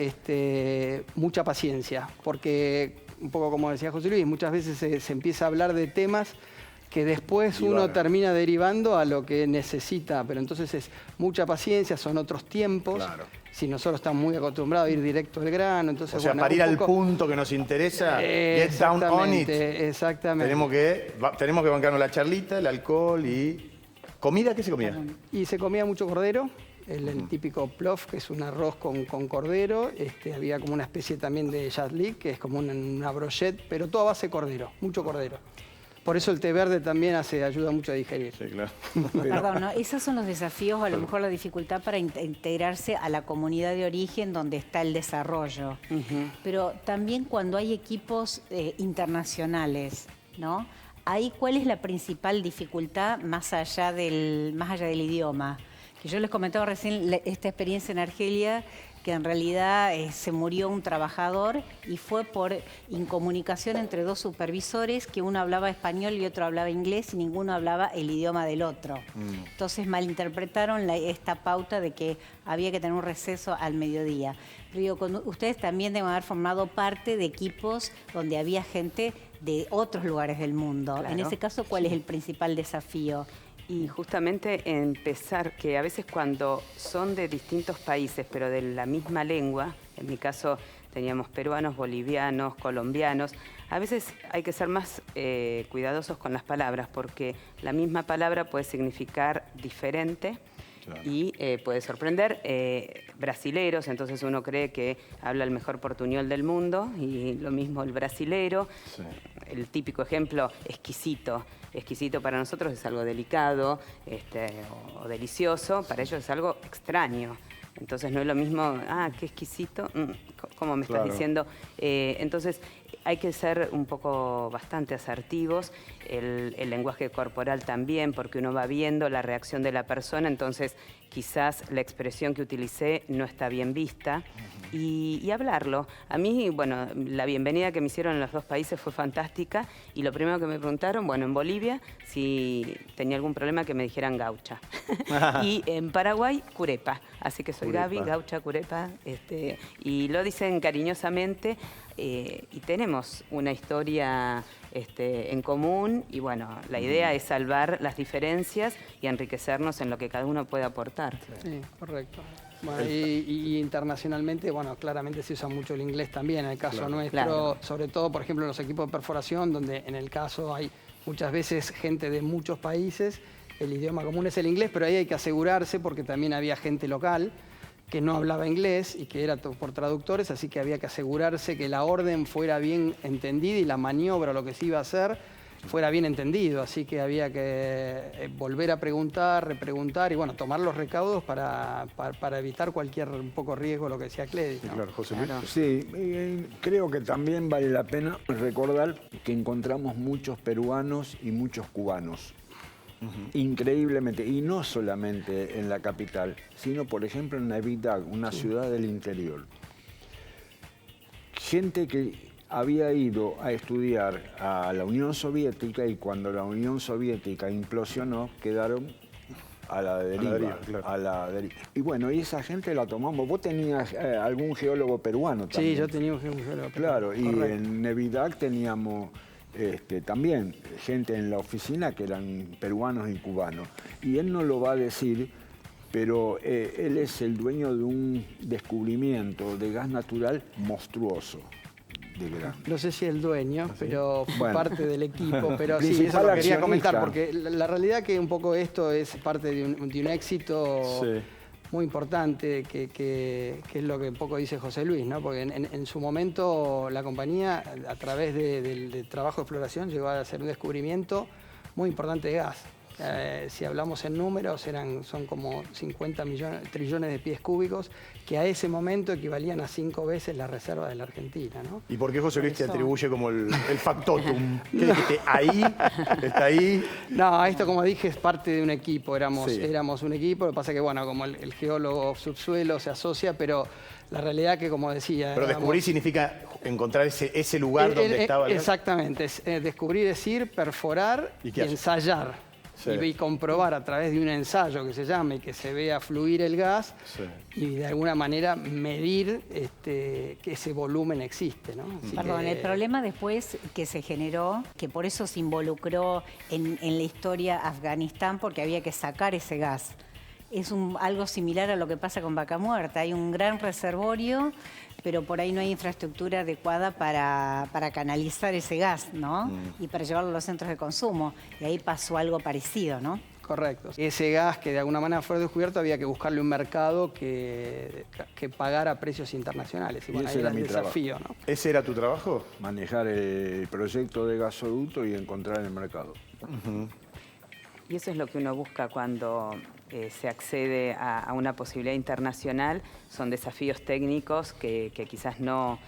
mucha paciencia, porque un poco como decía José Luis, muchas veces se empieza a hablar de temas que después uno termina derivando a lo que necesita, pero entonces es mucha paciencia, son otros tiempos. Claro. Si nosotros estamos muy acostumbrados a ir directo al grano, entonces... O sea, para ir al punto que nos interesa, get down on it. Exactamente. Tenemos que bancarnos la charlita, el alcohol y... ¿Comida? ¿Qué se comía? Y se comía mucho cordero. El típico plof, que es un arroz con cordero. Había como una especie también de yadlik, que es como una brochette, pero todo a base de cordero, mucho cordero. Por eso el té verde también ayuda mucho a digerir. Sí, claro. Perdón, ¿no? Esos son los desafíos, o a lo mejor la dificultad para integrarse a la comunidad de origen donde está el desarrollo. Pero también cuando hay equipos internacionales, ¿no? Ahí, ¿cuál es la principal dificultad más allá del idioma? Que yo les comentaba recién esta experiencia en Argelia, que en realidad se murió un trabajador y fue por incomunicación entre dos supervisores, que uno hablaba español y otro hablaba inglés y ninguno hablaba el idioma del otro. Entonces malinterpretaron esta pauta de que había que tener un receso al mediodía. Pero digo, ustedes también deben haber formado parte de equipos donde había gente de otros lugares del mundo. Claro. En ese caso, ¿cuál es el principal desafío? Y justamente empezar, que a veces cuando son de distintos países, pero de la misma lengua, en mi caso teníamos peruanos, bolivianos, colombianos, a veces hay que ser más cuidadosos con las palabras, porque la misma palabra puede significar diferente. Claro. Y puede sorprender. Brasileros, entonces uno cree que habla el mejor portuñol del mundo, y lo mismo el brasilero. Sí. El típico ejemplo, exquisito. Exquisito para nosotros es algo delicado o delicioso, para ellos es algo extraño. Entonces no es lo mismo, qué exquisito, ¿cómo me estás diciendo? Entonces hay que ser un poco bastante asertivos, el lenguaje corporal también, porque uno va viendo la reacción de la persona, entonces quizás la expresión que utilicé no está bien vista, y hablarlo. A mí, bueno, la bienvenida que me hicieron en los dos países fue fantástica, y lo primero que me preguntaron, bueno, en Bolivia, si tenía algún problema, que me dijeran gaucha. Y en Paraguay, curepa. Así que soy Gaby, gaucha, curepa, y lo dicen cariñosamente, y tenemos una historia en común, y bueno, la idea es salvar las diferencias y enriquecernos en lo que cada uno puede aportar. Sí, correcto. Bueno, y internacionalmente, bueno, claramente se usa mucho el inglés también, en el caso nuestro, sobre todo, por ejemplo, en los equipos de perforación, donde en el caso hay muchas veces gente de muchos países, el idioma común es el inglés, pero ahí hay que asegurarse, porque también había gente local. que no hablaba inglés y que era por traductores, así que había que asegurarse que la orden fuera bien entendida y la maniobra, lo que se iba a hacer, fuera bien entendido. Así que había que volver a preguntar, repreguntar y bueno, tomar los recaudos para evitar cualquier un poco riesgo, lo que decía Cledis, ¿no? Claro, José Luis. Claro. Sí, creo que también vale la pena recordar que encontramos muchos peruanos y muchos cubanos. Increíblemente, y no solamente en la capital, sino por ejemplo en Navidad, una ciudad del interior. Gente que había ido a estudiar a la Unión Soviética y cuando la Unión Soviética implosionó, quedaron a la deriva. Y bueno, y esa gente la tomamos. Vos tenías algún geólogo peruano también. Sí, yo tenía un geólogo peruano. Claro, y correcto. en Navidad teníamos también gente en la oficina que eran peruanos y cubanos. Y él no lo va a decir, pero él es el dueño de un descubrimiento de gas natural monstruoso. No sé si el dueño, pero fue parte del equipo. Pero sí, Principal eso lo quería comentar, accionista. porque la realidad que un poco esto es parte de un éxito muy importante, que es lo que un poco dice José Luis, ¿no? Porque en su momento la compañía, a través del trabajo de exploración, llegó a hacer un descubrimiento muy importante de gas. Si hablamos en números, son como 50 trillones de pies cúbicos, que a ese momento equivalían a 5 veces la reserva de la Argentina, ¿no? ¿Y por qué José Luis te atribuye como el factotum? ¿Qué dijiste? ¿Ahí? ¿Está ahí? No, esto como dije es parte de un equipo, éramos un equipo, lo que pasa que bueno, como el geólogo subsuelo se asocia, pero la realidad que como decía... Pero descubrir significa encontrar ese lugar donde estaba el gas. Exactamente, descubrir es ir, perforar y ensayar. Y comprobar a través de un ensayo que se llama y que se vea fluir el gas y de alguna manera medir que ese volumen existe, ¿no? Perdón, el problema después que se generó, que por eso se involucró en la historia Afganistán, porque había que sacar ese gas. Es algo similar a lo que pasa con Vaca Muerta. Hay un gran reservorio, pero por ahí no hay infraestructura adecuada para canalizar ese gas, ¿no? Y para llevarlo a los centros de consumo. Y ahí pasó algo parecido, ¿no? Correcto. Ese gas que de alguna manera fue descubierto había que buscarle un mercado que pagara precios internacionales. Y bueno, ese ahí era el mi desafío, trabajo. ¿no? ¿Ese era tu trabajo? Manejar el proyecto de gasoducto y encontrar el mercado. Y eso es lo que uno busca cuando se accede a una posibilidad internacional. Son desafíos técnicos que quizás no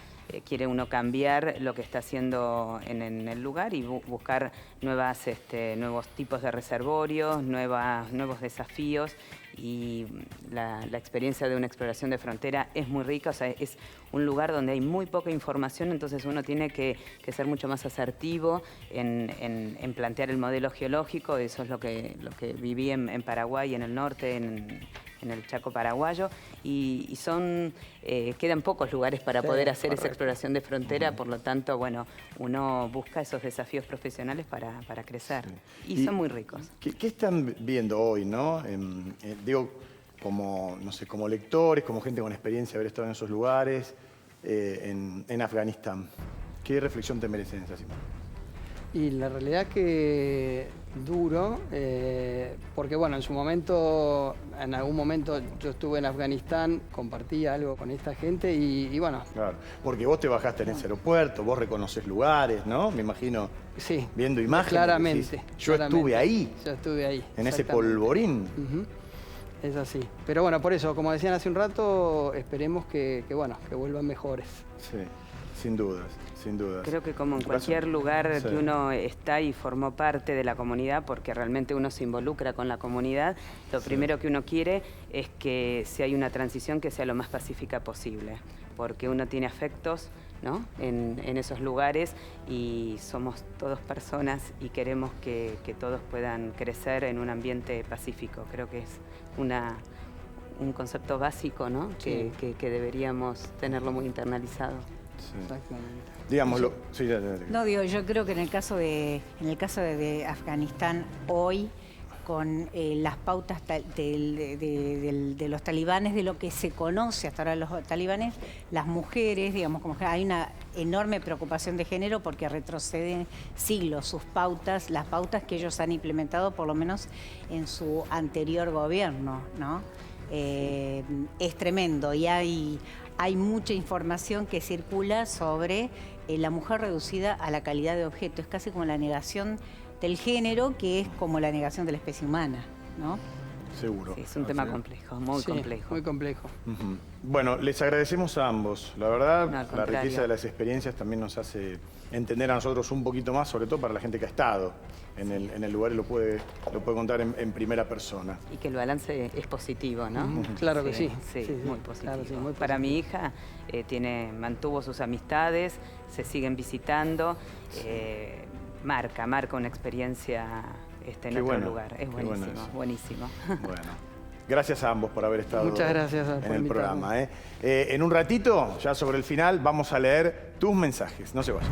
quiere uno cambiar lo que está haciendo en el lugar y buscar nuevos tipos de reservorios, nuevos desafíos. Y la experiencia de una exploración de frontera es muy rica, o sea, es un lugar donde hay muy poca información, entonces uno tiene que ser mucho más asertivo en plantear el modelo geológico. Eso es lo que viví en Paraguay, en el norte, en el Chaco paraguayo, y quedan pocos lugares para poder hacer esa exploración de frontera, por lo tanto, bueno, uno busca esos desafíos profesionales para crecer, y son muy ricos. ¿Qué están viendo hoy, no? Digo, como lectores, como gente con experiencia de haber estado en esos lugares, en Afganistán. ¿Qué reflexión te merecen esas imágenes? Y la realidad que duro, porque bueno, en algún momento yo estuve en Afganistán, compartí algo con esta gente y bueno. Claro, porque vos te bajaste en ese aeropuerto, vos reconoces lugares, ¿no? Me imagino viendo imágenes. Claramente. Decís, yo estuve ahí. Yo estuve ahí. En ese polvorín. Es así. Pero bueno, por eso, como decían hace un rato, esperemos que vuelvan mejores. Sí, sin dudas. Sin duda. Creo que como en cualquier lugar que uno está y formó parte de la comunidad, porque realmente uno se involucra con la comunidad, lo primero que uno quiere es que si hay una transición que sea lo más pacífica posible, porque uno tiene afectos, ¿no? en esos lugares y somos todos personas y queremos que todos puedan crecer en un ambiente pacífico. Creo que es un concepto básico, ¿no? Que deberíamos tenerlo muy internalizado. Sí. Exactamente. Digámoslo. Sí, No, digo, yo creo que en el caso de Afganistán hoy, con las pautas de los talibanes, de lo que se conoce hasta ahora de los talibanes, las mujeres, digamos, como que hay una enorme preocupación de género porque retroceden siglos las pautas que ellos han implementado por lo menos en su anterior gobierno, ¿no? es tremendo y hay mucha información que circula sobre la mujer reducida a la calidad de objeto. Es casi como la negación del género, que es como la negación de la especie humana, ¿no? Seguro. Sí, es un tema complejo, muy complejo. Muy complejo. Bueno, les agradecemos a ambos. La verdad, No, al la contrario. riqueza de las experiencias también nos hace entender a nosotros un poquito más, sobre todo para la gente que ha estado en el lugar y lo puede contar en primera persona. Y que el balance es positivo, ¿no? Claro que sí. Sí, Sí, muy positivo. claro, sí, muy Para mi positivo. hija mantuvo sus amistades, se siguen visitando, marca una experiencia en Qué otro bueno, lugar. Es qué bueno buenísimo, eso. buenísimo. Bueno, gracias a ambos por haber estado Muchas gracias por en el invitarme. programa. En un ratito, ya sobre el final, vamos a leer tus mensajes. No se vayan.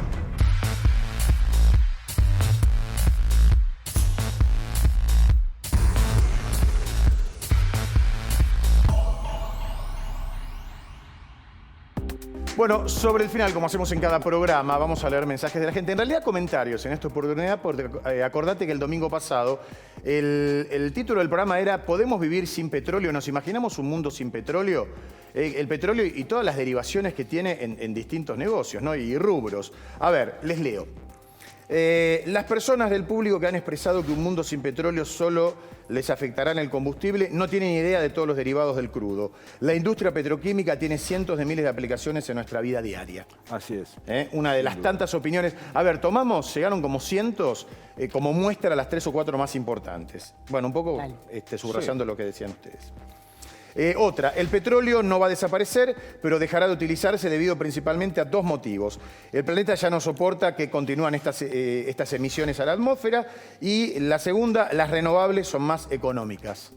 Bueno, sobre el final, como hacemos en cada programa, vamos a leer mensajes de la gente. En realidad, comentarios en esta oportunidad, porque acordate que el domingo pasado el título del programa era ¿Podemos vivir sin petróleo? ¿Nos imaginamos un mundo sin petróleo? El petróleo y todas las derivaciones que tiene en distintos negocios, ¿no? Y rubros. A ver, les leo. Las personas del público que han expresado que un mundo sin petróleo solo les afectará en el combustible no tienen idea de todos los derivados del crudo. La industria petroquímica tiene cientos de miles de aplicaciones en nuestra vida diaria. Así es. Una de las tantas opiniones. A ver, llegaron como cientos, como muestra las 3 o 4 más importantes. Bueno, un poco subrayando lo que decían ustedes. Otra, el petróleo no va a desaparecer, pero dejará de utilizarse debido principalmente a 2 motivos. El planeta ya no soporta que continúen estas emisiones a la atmósfera y la segunda, las renovables son más económicas.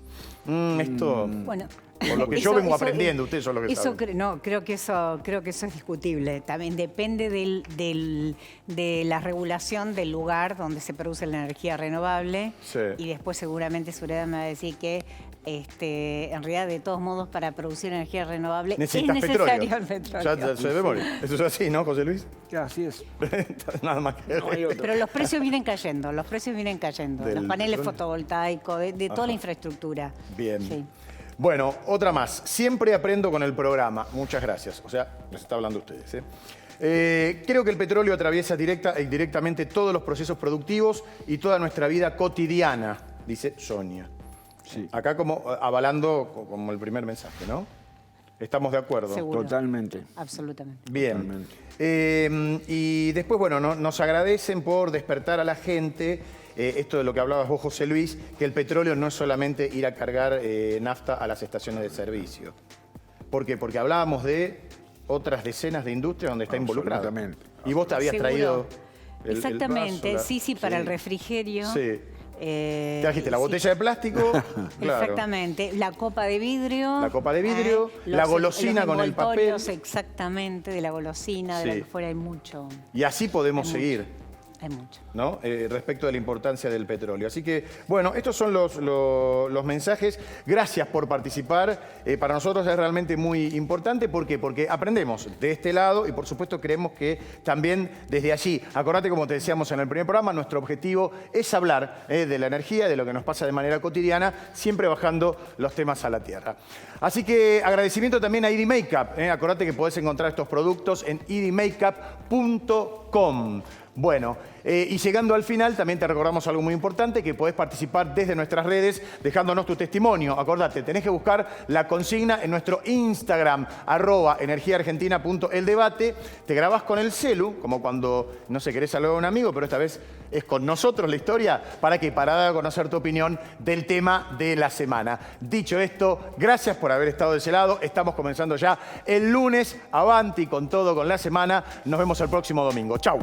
Esto, Bueno, por lo que yo vengo aprendiendo, ustedes son los que saben. Creo que eso es discutible. También depende de la regulación del lugar donde se produce la energía renovable. Sí. Y después seguramente Sureda me va a decir que en realidad, de todos modos, para producir energía renovable Necesitas es necesario el petróleo. Ya se debe morir. ¿Eso es así, no, José Luis? Así es. Nada más que Pero los precios vienen cayendo, los Del paneles petróleo. fotovoltaicos, de toda la infraestructura. Bien. Sí. Bueno, otra más. Siempre aprendo con el programa. Muchas gracias. O sea, les está hablando ustedes. Creo que el petróleo atraviesa directa e indirectamente todos los procesos productivos y toda nuestra vida cotidiana, dice Sonia. Sí. Acá como avalando como el primer mensaje, ¿no? ¿Estamos de acuerdo? Seguro. Totalmente. Absolutamente. Bien. Totalmente. Y después, bueno, nos agradecen por despertar a la gente, esto de lo que hablabas vos, José Luis, que el petróleo no es solamente ir a cargar nafta a las estaciones de servicio. ¿Por qué? Porque hablábamos de otras decenas de industrias donde está involucrado. Absolutamente. Y vos te habías Seguro. traído Exactamente, vaso, sí, para el refrigerio. Sí. Trajiste la botella de plástico, claro. Exactamente, la copa de vidrio. La copa de vidrio, la golosina con el papel. envoltorios, exactamente, de la golosina, de Sí. la que fuera hay mucho. Y así podemos seguir. Hay mucho. ¿No? Respecto de la importancia del petróleo. Así que, bueno, estos son los mensajes. Gracias por participar. Para nosotros es realmente muy importante. ¿Por qué? Porque aprendemos de este lado y, por supuesto, creemos que también desde allí. Acordate, como te decíamos en el primer programa, nuestro objetivo es hablar de la energía, de lo que nos pasa de manera cotidiana, siempre bajando los temas a la tierra. Así que agradecimiento también a Iri Makeup. Acordate que podés encontrar estos productos en irimakeup.com. Bueno, y llegando al final, también te recordamos algo muy importante, que podés participar desde nuestras redes dejándonos tu testimonio. Acordate, tenés que buscar la consigna en nuestro Instagram, @energiaargentina.eldebate. Te grabás con el celu, como cuando, no sé, querés saludar a un amigo, pero esta vez es con nosotros la historia. ¿Para qué? Para dar a conocer tu opinión del tema de la semana. Dicho esto, gracias por haber estado de ese lado. Estamos comenzando ya el lunes. Avanti con todo, con la semana. Nos vemos el próximo domingo. Chau.